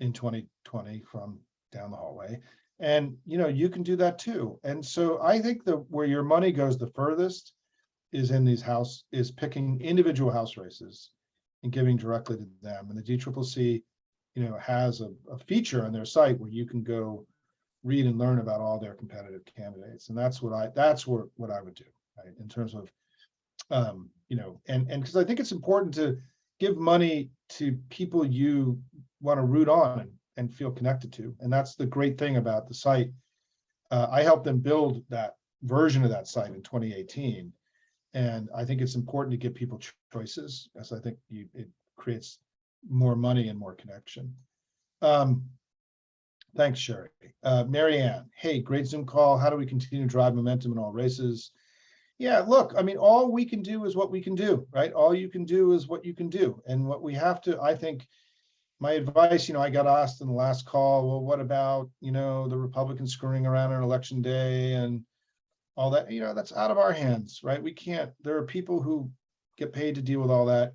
in 2020 from down the hallway. And you can do that too. And so I think that where your money goes the furthest is in these is picking individual House races and giving directly to them. And the DCCC, has a feature on their site where you can go read and learn about all their competitive candidates. And that's what I would do, right? In terms of, and because I think it's important to give money to people you want to root on and feel connected to. And that's the great thing about the site. I helped them build that version of that site in 2018. And I think it's important to give people choices, as I think it creates more money and more connection. Thanks, Sherry. Mary Ann, hey, great Zoom call. How do we continue to drive momentum in all races? Yeah, look, I mean, all we can do is what we can do, right? All you can do is what you can do. And what we have to, I think, my advice, I got asked in the last call, well, what about, the Republicans screwing around on election day and all that, that's out of our hands, right? We can't, there are people who get paid to deal with all that.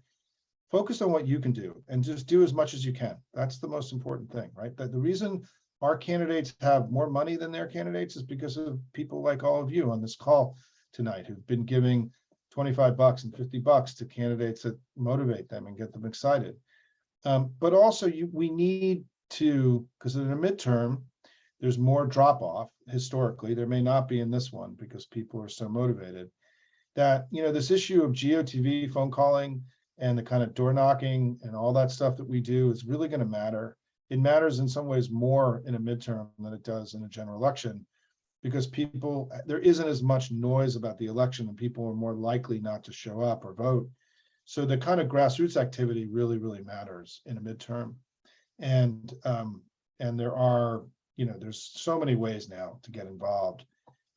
Focus on what you can do and just do as much as you can. That's the most important thing, right? That the reason our candidates have more money than their candidates is because of people like all of you on this call tonight who've been giving $25 and $50 to candidates that motivate them and get them excited. But also we need to, because in a midterm, there's more drop off historically. There may not be in this one because people are so motivated that, this issue of GOTV phone calling and the kind of door knocking and all that stuff that we do is really going to matter. It matters in some ways more in a midterm than it does in a general election, because there isn't as much noise about the election and people are more likely not to show up or vote. So the kind of grassroots activity really, really matters in a midterm. And there are, there's so many ways now to get involved.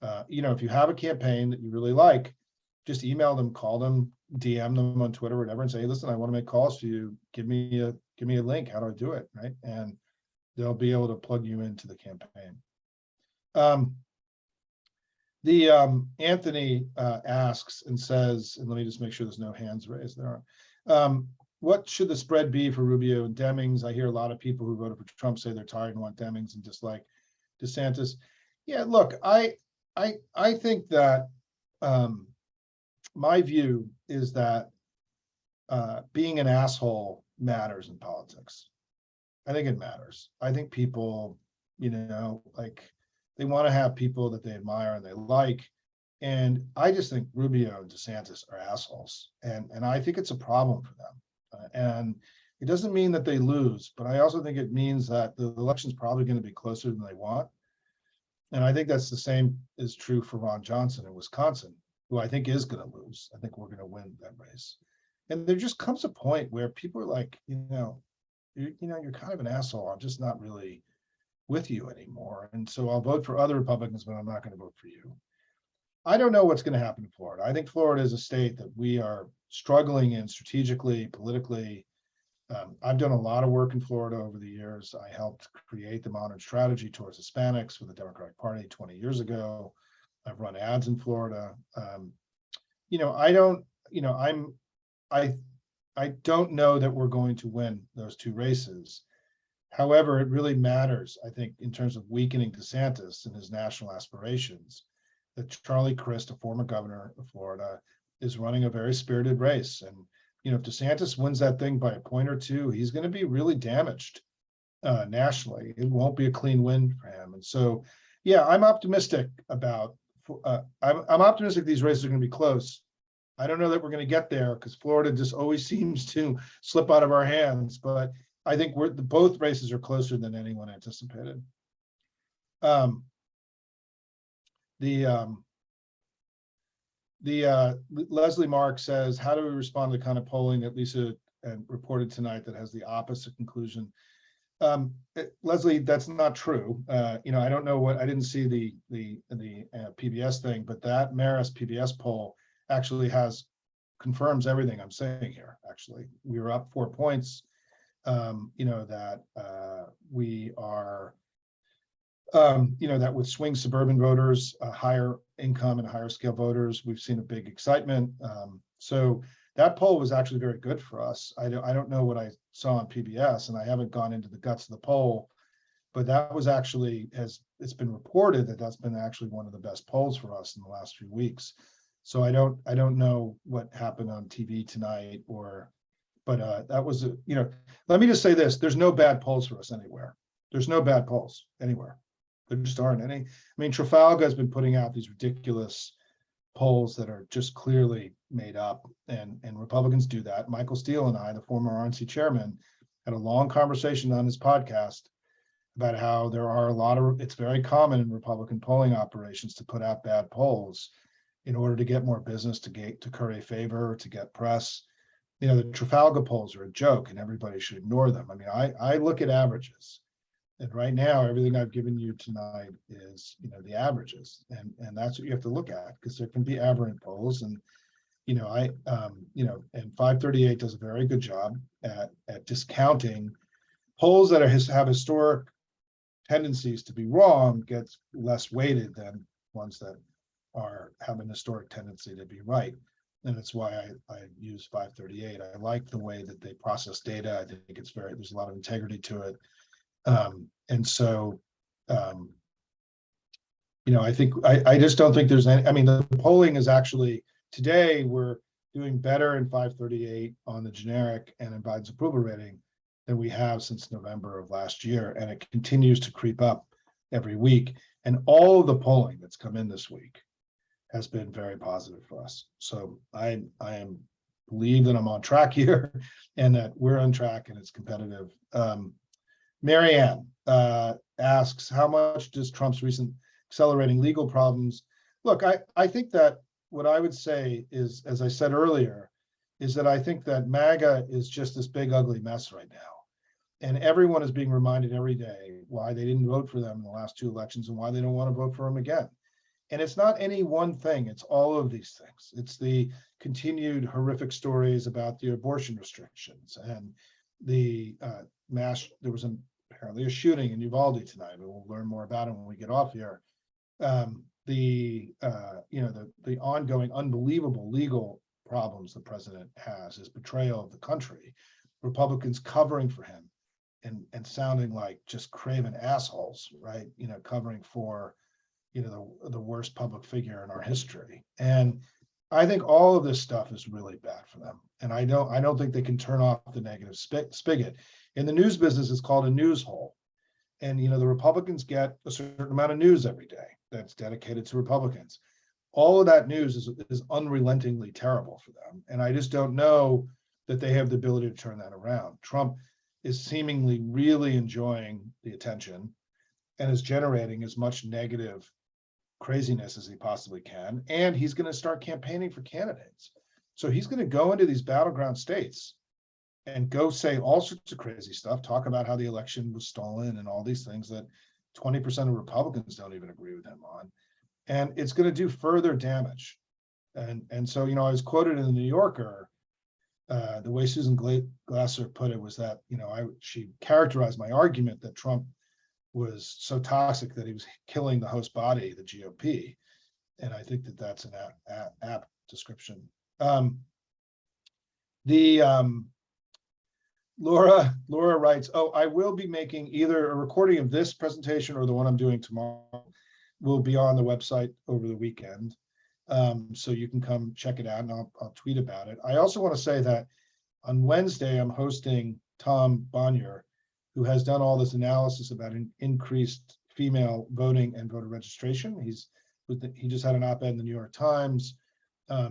If you have a campaign that you really like, just email them, call them, DM them on Twitter or whatever, and say, hey, listen, I want to make calls to you. Give me a link. How do I do it? Right. And they'll be able to plug you into the campaign. Anthony asks and says, and let me just make sure there's no hands raised there. What should the spread be for Rubio and Demings? I hear a lot of people who voted for Trump say they're tired and want Demings and dislike DeSantis. Yeah, look, I think that my view is that being an asshole matters in politics. I think it matters. I think people, they want to have people that they admire and they like. And I just think Rubio and DeSantis are assholes. And I think it's a problem for them. And it doesn't mean that they lose, but I also think it means that the election's probably going to be closer than they want. And I think that's the same is true for Ron Johnson in Wisconsin, who I think is going to lose. I think we're going to win that race. And there just comes a point where people are like, you're kind of an asshole. I'm just not really with you anymore. And so I'll vote for other Republicans, but I'm not going to vote for you. I don't know what's going to happen in Florida. I think Florida is a state that we are struggling in strategically, politically. I've done a lot of work in Florida over the years. I helped create the modern strategy towards Hispanics for the Democratic Party 20 years ago. I've run ads in Florida. I don't know that we're going to win those two races. However, it really matters, I think, in terms of weakening DeSantis and his national aspirations, that Charlie Crist, a former governor of Florida, is running a very spirited race. And, if DeSantis wins that thing by a point or two, he's going to be really damaged nationally. It won't be a clean win for him. And so, yeah, I'm optimistic about, I'm optimistic these races are going to be close. I don't know that we're going to get there because Florida just always seems to slip out of our hands, but I think both races are closer than anyone anticipated. Leslie Mark says, how do we respond to the kind of polling that Lisa reported tonight that has the opposite conclusion? Leslie, that's not true. I don't know I didn't see the PBS thing, but that Marist PBS poll actually confirms everything I'm saying here. Actually, we were up 4 points. That we are, that with swing suburban voters, higher income and higher scale voters, we've seen a big excitement. So that poll was actually very good for us. I don't know what I saw on PBS, and I haven't gone into the guts of the poll, but that was actually, it's been reported that that's been actually one of the best polls for us in the last few weeks. So I don't know what happened on TV tonight but that was, let me just say this, there's no bad polls for us anywhere. There's no bad polls anywhere. There just aren't any. I mean, Trafalgar has been putting out these ridiculous polls that are just clearly made up, and Republicans do that. Michael Steele and I, the former RNC chairman, had a long conversation on his podcast about how there are a lot of, it's very common in Republican polling operations to put out bad polls in order to get more business, to curry favor, to get press. You know, the Trafalgar polls are a joke and everybody should ignore them. I mean, I look at averages. And right now, everything I've given you tonight is, you know, the averages, and that's what you have to look at, because there can be aberrant polls. And you know, and 538 does a very good job at discounting polls that have historic tendencies to be wrong, gets less weighted than ones that have an historic tendency to be right. And that's why I use 538. I like the way that they process data. I think it's there's a lot of integrity to it. And so, you know, I think I just don't think there's any. I mean, the polling is actually today we're doing better in 538 on the generic and in Biden's approval rating than we have since November of last year, and it continues to creep up every week. And all of the polling that's come in this week has been very positive for us. So I am believe that I'm on track here, and that we're on track, and it's competitive. Marianne asks, how much does Trump's recent accelerating legal problems? Look, I think that what I would say is, as I said earlier, is that I think that MAGA is just this big, ugly mess right now. And everyone is being reminded every day why they didn't vote for them in the last two elections and why they don't want to vote for them again. And it's not any one thing, it's all of these things. It's the continued horrific stories about the abortion restrictions and the there was apparently a shooting in Uvalde tonight, but we'll learn more about it when we get off here. The ongoing unbelievable legal problems the president has, his betrayal of the country, Republicans covering for him and sounding like just craven assholes, right? You know, covering for, you know, the worst public figure in our history. And I think all of this stuff is really bad for them. And I don't think they can turn off the negative spigot. In the news business, it's called a news hole. And, you know, the Republicans get a certain amount of news every day that's dedicated to Republicans. All of that news is unrelentingly terrible for them. And I just don't know that they have the ability to turn that around. Trump is seemingly really enjoying the attention and is generating as much negative craziness as he possibly can. And he's going to start campaigning for candidates. So he's going to go into these battleground states and go say all sorts of crazy stuff, talk about how the election was stolen and all these things that 20% of Republicans don't even agree with him on. And it's going to do further damage. And so, you know, I was quoted in the New Yorker, the way Susan Glasser put it was that, you know, she characterized my argument that Trump was so toxic that he was killing the host body, the GOP. And I think that that's an apt description. Laura writes, oh, I will be making either a recording of this presentation or the one I'm doing tomorrow will be on the website over the weekend. So you can come check it out, and I'll tweet about it. I also want to say that on Wednesday, I'm hosting Tom Bonnier, who has done all this analysis about increased female voting and voter registration. He just had an op-ed in the New York Times.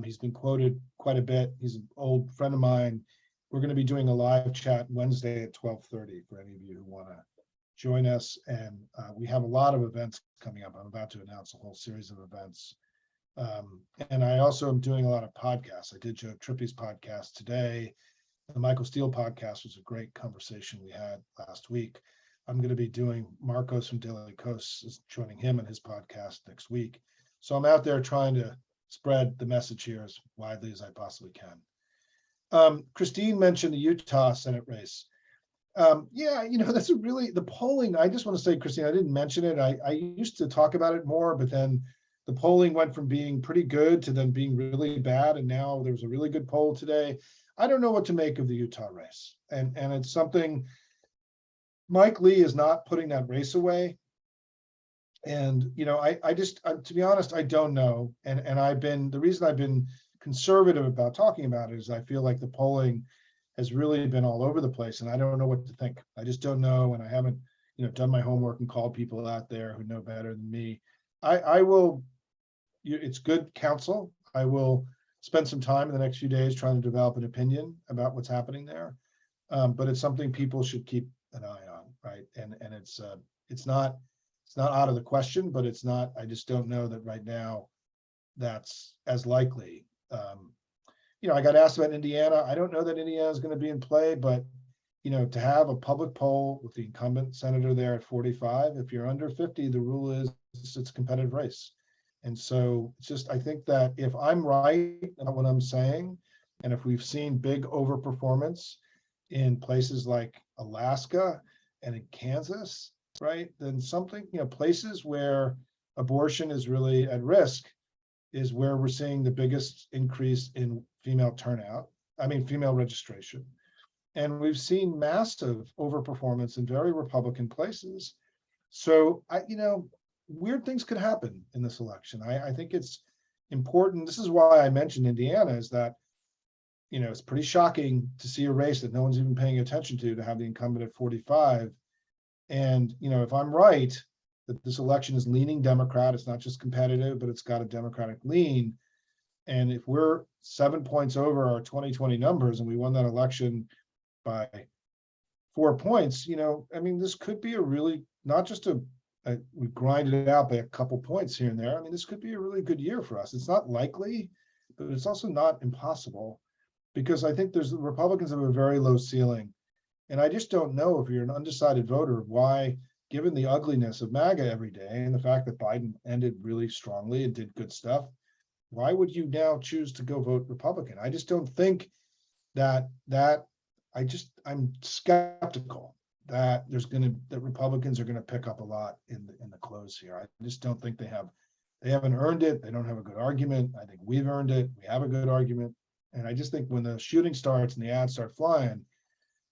He's been quoted quite a bit. He's an old friend of mine. We're going to be doing a live chat Wednesday at 12:30 for any of you who want to join us. And we have a lot of events coming up. I'm about to announce a whole series of events. And I also am doing a lot of podcasts. I did Joe Trippy's podcast today. The Michael Steele podcast was a great conversation we had last week. I'm going to be doing Marcos from Daily Kos is joining him in his podcast next week. So I'm out there trying to spread the message here as widely as I possibly can. Christine mentioned the Utah Senate race. Yeah, you know, that's the polling. I just want to say, Christine, I didn't mention it. I used to talk about it more, but then the polling went from being pretty good to then being really bad. And now there's a really good poll today. I don't know what to make of the Utah race. And it's something, Mike Lee is not putting that race away. And, you know, I just, to be honest, I don't know. And the reason I've been conservative about talking about it is I feel like the polling has really been all over the place and I don't know what to think. I just don't know. And I haven't, you know, done my homework and called people out there who know better than me. I will, it's good counsel. I will spend some time in the next few days trying to develop an opinion about what's happening there. But it's something people should keep an eye on, right? And it's, it's not out of the question, but it's not, I just don't know that right now that's as likely. I got asked about Indiana. I don't know that Indiana is going to be in play, but to have a public poll with the incumbent senator there at 45, if you're under 50, the rule is it's a competitive race. And so it's just, I think that if I'm right about what I'm saying, and if we've seen big overperformance in places like Alaska and in Kansas, right, then something, places where abortion is really at risk is where we're seeing the biggest increase in female registration. And we've seen massive overperformance in very Republican places. So weird things could happen in this election. I think it's important. This is why I mentioned Indiana, is that, it's pretty shocking to see a race that no one's even paying attention to have the incumbent at 45. And, if I'm right, that this election is leaning Democrat, it's not just competitive, but it's got a Democratic lean. And if we're 7 points over our 2020 numbers and we won that election by 4 points, this could be a really, not just we grinded it out by a couple points here and there. This could be a really good year for us. It's not likely, but it's also not impossible, because I think the Republicans have a very low ceiling. And I just don't know, if you're an undecided voter, why, given the ugliness of MAGA every day and the fact that Biden ended really strongly and did good stuff, why would you now choose to go vote Republican? I just don't think that I'm skeptical that that Republicans are going to pick up a lot in the close here. I just don't think they haven't earned it. They don't have a good argument. I think we've earned it. We have a good argument. And I just think when the shooting starts and the ads start flying,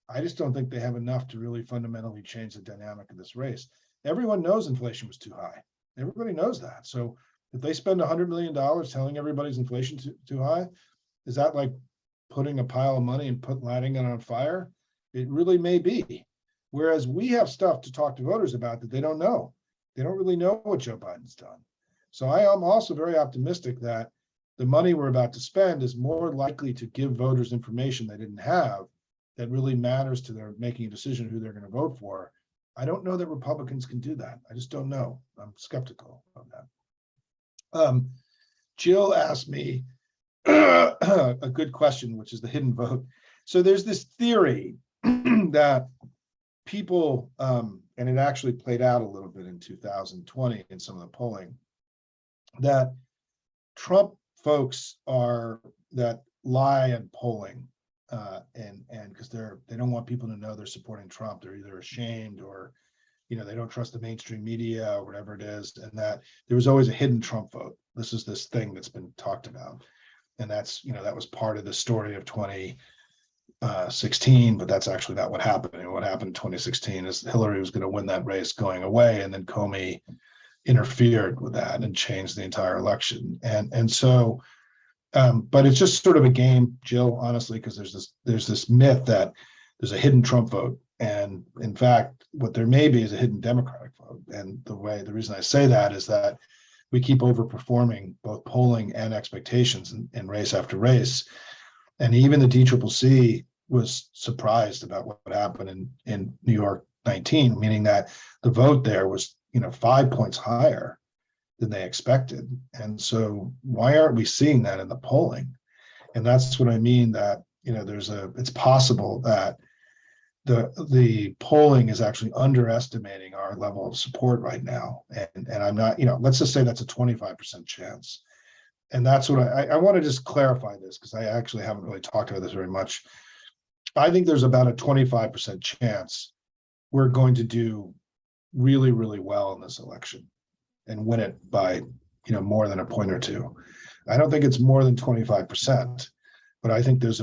I just don't think they have enough to really fundamentally change the dynamic of this race. Everyone knows inflation was too high. Everybody knows that. So if they spend $100 million telling everybody's inflation too high, is that like putting a pile of money and lighting it on fire? It really may be. Whereas we have stuff to talk to voters about that they don't know. They don't really know what Joe Biden's done. So I am also very optimistic that the money we're about to spend is more likely to give voters information they didn't have that really matters to their making a decision who they're going to vote for. I don't know that Republicans can do that. I just don't know. I'm skeptical of that. Jill asked me a good question, which is the hidden vote. So there's this theory that people, and it actually played out a little bit in 2020 in some of the polling, that Trump folks that lie in polling, and because they don't want people to know they're supporting Trump. They're either ashamed or they don't trust the mainstream media or whatever it is, and that there was always a hidden Trump vote. This is this thing that's been talked about, and that's that was part of the story of 2016, but that's actually not what happened. And what happened in 2016 is Hillary was going to win that race going away, and then Comey interfered with that and changed the entire election. And so, but it's just sort of a game, Jill, honestly, because there's this myth that there's a hidden Trump vote. And in fact, what there may be is a hidden Democratic vote. And the reason I say that is that we keep overperforming both polling and expectations in race after race. And even the DCCC was surprised about what happened in New York 19, meaning that the vote there was 5 points higher than they expected. And so why aren't we seeing that in the polling? And that's what I mean, that it's possible that the polling is actually underestimating our level of support right now. And I'm not, let's just say that's a 25% chance. And that's what I want to just clarify this, because I actually haven't really talked about this very much. I think there's about a 25% chance we're going to do really, really well in this election and win it by, more than a point or two. I don't think it's more than 25%, but I think there's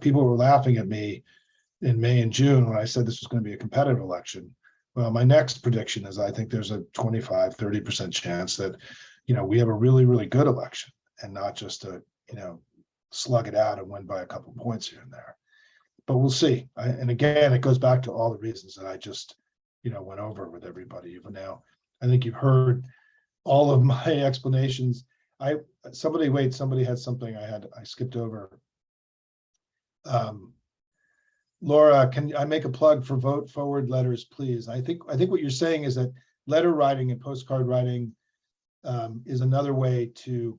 people were laughing at me in May and June when I said this was going to be a competitive election. Well, my next prediction is I think there's a 25-30% chance that, we have a really, really good election and not just a, slug it out and win by a couple points here and there. But we'll see. And again, it goes back to all the reasons that I just, went over with everybody. Even now, I think you've heard all of my explanations. Somebody had something I skipped over. Laura, can I make a plug for Vote Forward letters, please? I think what you're saying is that letter writing and postcard writing is another way to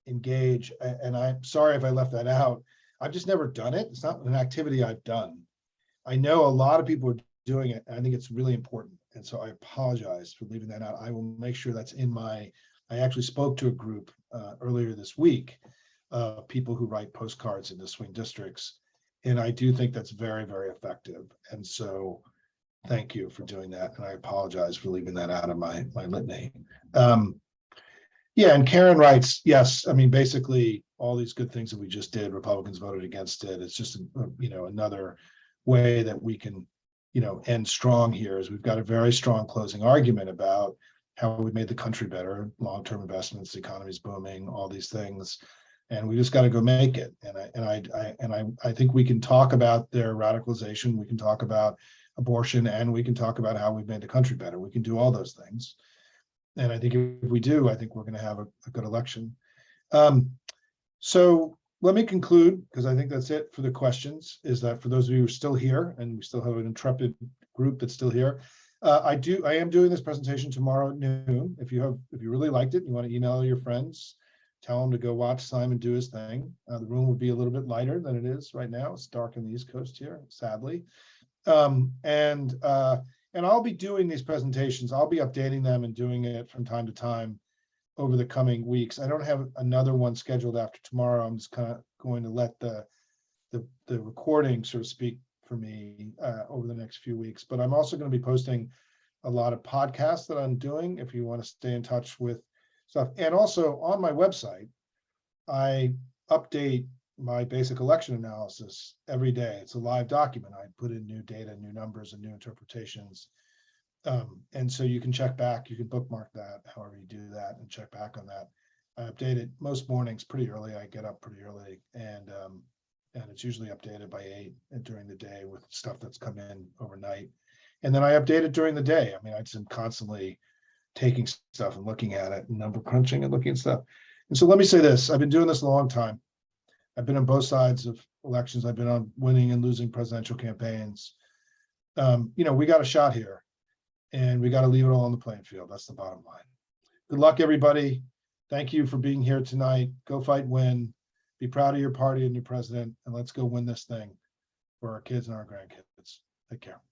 engage. And I'm sorry if I left that out. I've just never done it. It's not an activity I've done. I know a lot of people are doing it, and I think it's really important. And so I apologize for leaving that out. I will make sure that's in my, I actually spoke to a group earlier this week of people who write postcards in the swing districts. And I do think that's very, very effective. And so thank you for doing that. And I apologize for leaving that out of my litany. Yeah, and Karen writes, yes, I mean, basically all these good things that we just did, Republicans voted against it. It's just, another way that we can, end strong here is we've got a very strong closing argument about how we made the country better, long-term investments, the economy's booming, all these things. And we just got to go make it. And I think we can talk about their radicalization. We can talk about abortion, and we can talk about how we've made the country better. We can do all those things. And I think if we do, I think we're going to have a good election. So let me conclude, because I think that's it for the questions, is that for those of you who are still here, and we still have an intrepid group that's still here, I am doing this presentation tomorrow at noon. If you really liked it, you want to email your friends, tell them to go watch Simon do his thing. The room will be a little bit lighter than it is right now. It's dark on the East Coast here, sadly. And I'll be doing these presentations. I'll be updating them and doing it from time to time over the coming weeks. I don't have another one scheduled after tomorrow. I'm just kind of going to let the recording sort of speak for me over the next few weeks. But I'm also going to be posting a lot of podcasts that I'm doing if you want to stay in touch with stuff. And also on my website, I update my basic election analysis every day. It's a live document. I put in new data, new numbers, and new interpretations. And so you can check back, you can bookmark that, however you do that, and check back on that. I update it most mornings pretty early. I get up pretty early, and it's usually updated by 8 during the day with stuff that's come in overnight. And then I update it during the day. I mean, I just am constantly taking stuff and looking at it and number crunching and looking at stuff. And so let me say this, I've been doing this a long time. I've been on both sides of elections. I've been on winning and losing presidential campaigns. We got a shot here, and we got to leave it all on the playing field. That's the bottom line. Good luck, everybody. Thank you for being here tonight. Go fight, win. Be proud of your party and your president, and let's go win this thing for our kids and our grandkids. Take care.